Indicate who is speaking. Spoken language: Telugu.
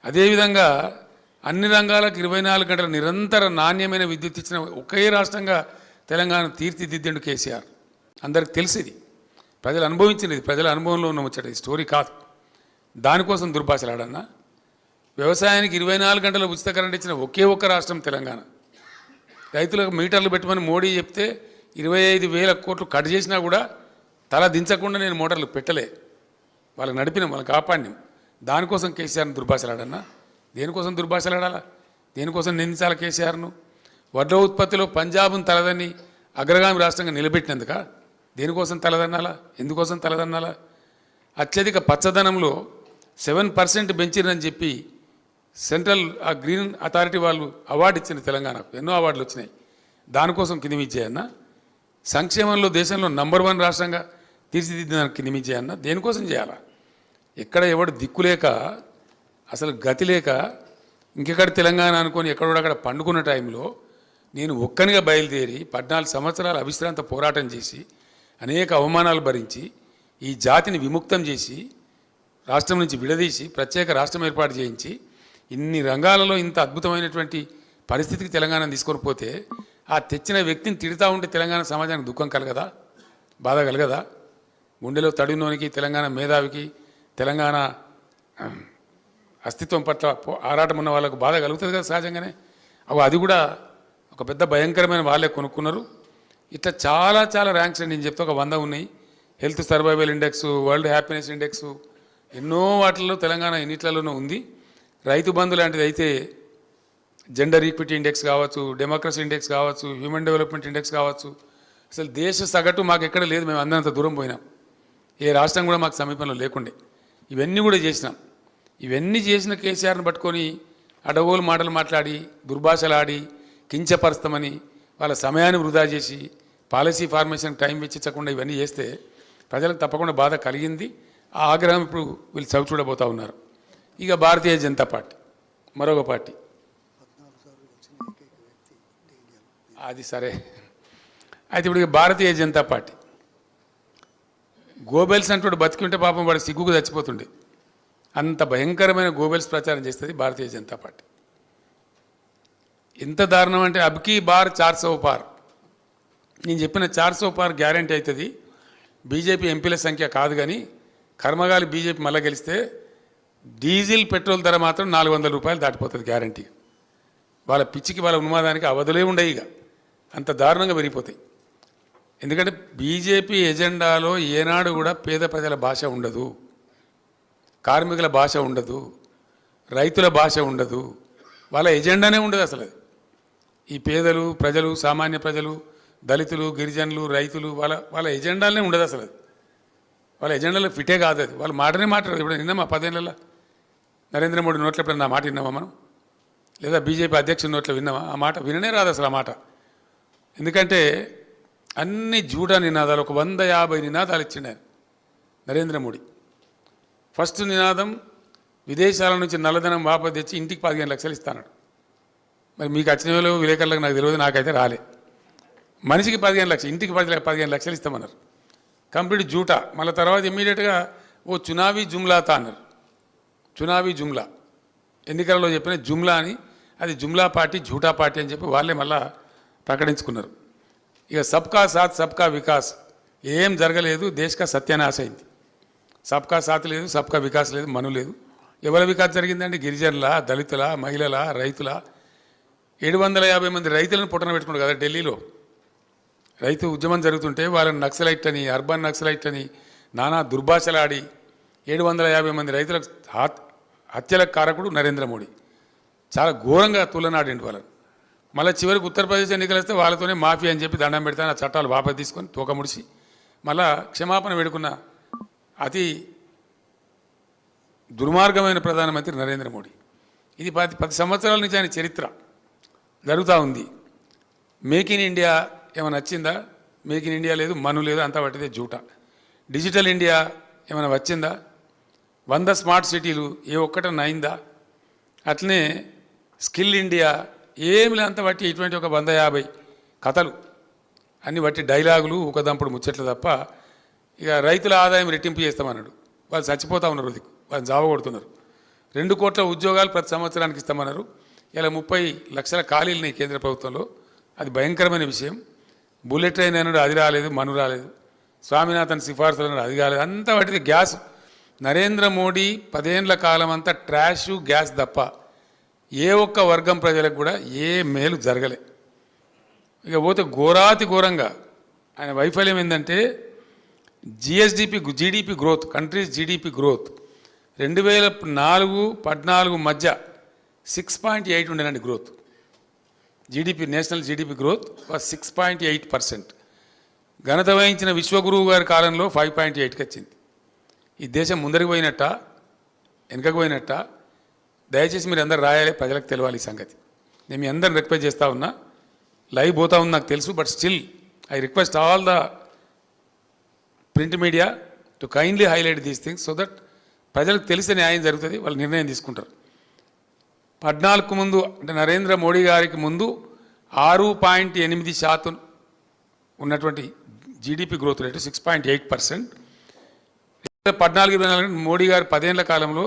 Speaker 1: అదేవిధంగా అన్ని రంగాలకు 24 గంటల నిరంతర నాణ్యమైన విద్యుత్ ఇచ్చిన ఒకే రాష్ట్రంగా తెలంగాణ తీర్చిదిద్దేండు కేసీఆర్. అందరికి తెలిసింది, ప్రజలు అనుభవించినది, ప్రజల అనుభవంలో ఉన్న ముచ్చట, స్టోరీ కాదు. దానికోసం దుర్భాషలాడన్నా. వ్యవసాయానికి 24 గంటల ఉచిత కరెంట్ ఇచ్చిన ఒకే ఒక్క రాష్ట్రం తెలంగాణ. రైతులకు మీటర్లు పెట్టమని మోడీ చెప్తే 25,000 కోట్లు కట్ చేసినా కూడా తల దించకుండా నేను మోటార్లు పెట్టలే. వాళ్ళకి నడిపినాం, వాళ్ళకి కాపాడినాం. దానికోసం కేసీఆర్ని దుర్భాషలాడన్నా. దేనికోసం దుర్భాషలాడాలా? దేనికోసం నిందించాలి కేసీఆర్ను? వడ్ల ఉత్పత్తిలో పంజాబ్ను తలదన్ని అగ్రగామి రాష్ట్రంగా నిలబెట్టినందుక? దేనికోసం తలదన్నాలా? ఎందుకోసం తలదన్నాలా? అత్యధిక పచ్చదనంలో 7% పెంచిరని చెప్పి సెంట్రల్ గ్రీన్ అథారిటీ వాళ్ళు అవార్డు ఇచ్చింది తెలంగాణకు. ఎన్నో అవార్డులు వచ్చినాయి. దానికోసం కిందిమిచ్చేయన్నా. సంక్షేమంలో దేశంలో నంబర్ 1 రాష్ట్రంగా తీర్చిదిద్దానికి కిందిమిచ్చేయన్నా. దేనికోసం చేయాలా? ఎక్కడ ఎవడు దిక్కులేక, అసలు గతి లేక, ఇంకెక్కడ తెలంగాణ అనుకొని ఎక్కడోడక్కడ పండుకున్న టైంలో నేను ఒక్కనిగా బయలుదేరి 14 సంవత్సరాలు అవిశ్రాంత పోరాటం చేసి అనేక అవమానాలు భరించి ఈ జాతిని విముక్తం చేసి రాష్ట్రం నుంచి విడదీసి ప్రత్యేక రాష్ట్రం ఏర్పాటు చేయించి ఇన్ని రంగాలలో ఇంత అద్భుతమైనటువంటి పరిస్థితికి తెలంగాణ తీసుకొని పోతే ఆ తెచ్చిన వ్యక్తిని తిడతా ఉంటే తెలంగాణ సమాజానికి దుఃఖం కలగదా? బాధ కలగదా? గుండెలో తడినోనికి, తెలంగాణ మేధావికి, తెలంగాణ అస్తిత్వం పట్ల ఆరాటం ఉన్న వాళ్ళకు బాధ కలుగుతుంది కదా సహజంగానే. అది కూడా ఒక పెద్ద భయంకరమైన వాళ్ళే కొనుక్కున్నారు. ఇట్లా చాలా చాలా ర్యాంక్స్ నేను చెప్తే ఒక 100 ఉన్నాయి. Health survival index, world happiness index, ఎన్నో వాటిల్లో తెలంగాణ ఎన్నిట్లలోనూ ఉంది. రైతు బంధు లాంటిది అయితే జెండర్ ఈక్విటీ ఇండెక్స్ కావచ్చు, డెమోక్రసీ ఇండెక్స్ కావచ్చు, హ్యూమన్ డెవలప్మెంట్ ఇండెక్స్ కావచ్చు. అసలు దేశ సగటు మాకు ఎక్కడ లేదు. మేము అందరంత దూరం పోయినాం. ఏ రాష్ట్రం కూడా మాకు సమీపంలో లేకుండే. ఇవన్నీ కూడా చేసినాం. ఇవన్నీ చేసిన కేసీఆర్ని పట్టుకొని అడగోలు మాటలు మాట్లాడి దుర్భాషలాడి కించపరుస్తామని వాళ్ళ సమయాన్ని వృధా చేసి పాలసీ ఫార్మేషన్ టైం వెచ్చించకుండా ఇవన్నీ చేస్తే ప్రజలకు తప్పకుండా బాధ కలిగింది. ఆ ఆగ్రహం ఇప్పుడు వీళ్ళు చవి చూడబోతూ ఉన్నారు. ఇక భారతీయ జనతా పార్టీ మరొక పార్టీ. అది సరే. అయితే ఇప్పుడు భారతీయ జనతా పార్టీ గోబెల్స్ అంటూ బతికుంటే పాపం వాడు సిగ్గుకు చచ్చిపోతుండే. అంత భయంకరమైన గోబెల్స్ ప్రచారం చేస్తుంది భారతీయ జనతా పార్టీ. ఎంత దారుణం అంటే అబ్కీ బార్ 400 పార్. నేను చెప్పిన 400 పార్ గ్యారంటీ అవుతుంది. బీజేపీ ఎంపీల సంఖ్య కాదు, కానీ కర్మగాలి బీజేపీ మళ్ళీ గెలిస్తే డీజిల్ పెట్రోల్ ధర మాత్రం 400 రూపాయలు దాటిపోతుంది గ్యారంటీ. వాళ్ళ పిచ్చికి, వాళ్ళ ఉన్మాదానికి అవధులే ఉండవు. ఇక అంత దారుణంగా పెరిగిపోతాయి. ఎందుకంటే బీజేపీ ఎజెండాలో ఏనాడు కూడా పేద ప్రజల భాష ఉండదు, కార్మికుల భాష ఉండదు, రైతుల భాష ఉండదు. వాళ్ళ ఎజెండానే ఉండదు అసలు. ఈ పేదలు, ప్రజలు, సామాన్య ప్రజలు, దళితులు, గిరిజనులు, రైతులు, వాళ్ళ ఎజెండాలనే ఉండదు అసలు. వాళ్ళ ఎజెండాలో ఫిటే కాదు అది. వాళ్ళ మాటనే మాట్లాడదు. ఇప్పుడు నిన్నమా 10 ఏళ్ళలో నరేంద్ర మోడీ నోట్లో ఎప్పుడైనా నా మాట విన్నామా మనం? లేదా బీజేపీ అధ్యక్షుడి నోట్లో విన్నామా? ఆ మాట విననే రాదు అసలు ఆ మాట. ఎందుకంటే అన్ని జూడా నినాదాలు, ఒక 150 నినాదాలు ఇచ్చిండు నరేంద్ర మోడీ. ఫస్ట్ నినాదం విదేశాల నుంచి నల్లధనం వాపసు తెచ్చి ఇంటికి 15 లక్షలు ఇస్తాడు. మరి మీకు వచ్చిన వేళ విలేకరులకు నాకు తెలియదు, నాకైతే రాలే. మనిషికి 15 లక్షలు, ఇంటికి 15 లక్షలు ఇస్తామన్నారు. కంప్లీట్ జూటా. మళ్ళీ తర్వాత ఇమ్మీడియట్గా ఓ చునావీ జుమ్లాతా అన్నారు. చునావీ జుమ్లా, ఎన్నికలలో చెప్పిన జుమ్లా అని, అది జుమ్లా పార్టీ, జూటా పార్టీ అని చెప్పి వాళ్ళే మళ్ళా ప్రకటించుకున్నారు. ఇక సబ్కా సాత్ సబ్కా వికాస్ ఏం జరగలేదు. దేశక సత్యానాశ అయింది. సబ్కా సాత్ లేదు, సబ్కా వికాస్ లేదు, మను లేదు. ఎవరి వికాస్ జరిగిందండి? గిరిజనుల, దళితుల, మహిళల, రైతుల. 750 మంది రైతులను పుట్టన పెట్టుకున్నారు కదా ఢిల్లీలో. రైతు ఉద్యమం జరుగుతుంటే వాళ్ళని నక్సలైట్ అని, అర్బన్ నక్సలైట్ అని నానా దుర్భాషలాడి 750 మంది రైతులకు హత్యలకు కారకుడు నరేంద్ర మోడీ. చాలా ఘోరంగా తులనాడిండి వాళ్ళని. మళ్ళీ చివరికి ఉత్తరప్రదేశ్ ఎన్నికలు వస్తే వాళ్ళతోనే మాఫీ అని చెప్పి దండం పెడతాను. ఆ చట్టాలు వాపసు తీసుకొని తోక ముడిచి మళ్ళా క్షమాపణ వేడుకున్న అతి దుర్మార్గమైన ప్రధానమంత్రి నరేంద్ర మోడీ. ఇది 10 సంవత్సరాల నుంచి ఆయన చరిత్ర జరుగుతూ ఉంది. మేక్ ఇన్ ఇండియా ఏమైనా వచ్చిందా? మేక్ ఇన్ ఇండియా లేదు, మను లేదు, అంతా పట్టిదే జూటా. డిజిటల్ ఇండియా ఏమైనా వచ్చిందా? 100 స్మార్ట్ సిటీలు ఏ ఒక్కటన్నా అయిందా? అట్లనే స్కిల్ ఇండియా ఏమి అంత బట్టి ఇటువంటి ఒక 150 కథలు అన్ని బట్టి డైలాగులు, ఊకదంపుడు ముచ్చట్లు తప్ప. ఇక రైతుల ఆదాయం రెట్టింపు చేస్తామన్నాడు. వాళ్ళు చచ్చిపోతూ ఉన్నారు, వాళ్ళని జావ కొడుతున్నారు. 2 కోట్ల ఉద్యోగాలు ప్రతి సంవత్సరానికి ఇస్తామన్నారు. ఇలా 30 లక్షల ఖాళీలు కేంద్ర ప్రభుత్వంలో. అది భయంకరమైన విషయం. బుల్లెట్ ట్రైన్ అన్నాడు, అది రాలేదు, మను రాలేదు. స్వామినాథన్ సిఫార్సులు అన్నాడు, అది కాలేదు. అంతా వాటిది గ్యాస్. నరేంద్ర మోడీ 10 ఏళ్ల కాలం అంతా ట్రాషు గ్యాస్ తప్ప ఏ ఒక్క వర్గం ప్రజలకు కూడా ఏ మేలు జరగలే. ఇక పోతే ఘోరాతి ఘోరంగా ఆయన వైఫల్యం ఏంటంటే GDP growth, countries GDP growth 2004-14 మధ్య 6.8 ఉండేనండి growth. GDP, national GDP growth was 6.8%. ఘనత వహించిన విశ్వగురువు గారి కాలంలో 5.8కి వచ్చింది. ఈ దేశం ముందరికి పోయినట్ట వెనకకు పోయినట్ట? దయచేసి మీరు అందరు రాయాలి, ప్రజలకు తెలియాలి ఈ సంగతి. నేను మీ అందరిని రిక్వెస్ట్ చేస్తూ ఉన్నా. లైవ్ పోతా ఉంది నాకు తెలుసు, but still I request all the print media to kindly highlight these things so that ప్రజలకు తెలిసే న్యాయం జరుగుతుంది, వాళ్ళు నిర్ణయం తీసుకుంటారు. 14కు ముందు అంటే నరేంద్ర మోడీ గారికి ముందు 6.8% ఉన్నటువంటి జీడీపీ గ్రోత్ రేటు 6.8%. 14-24 మోడీ గారు 10 ఏళ్ల కాలంలో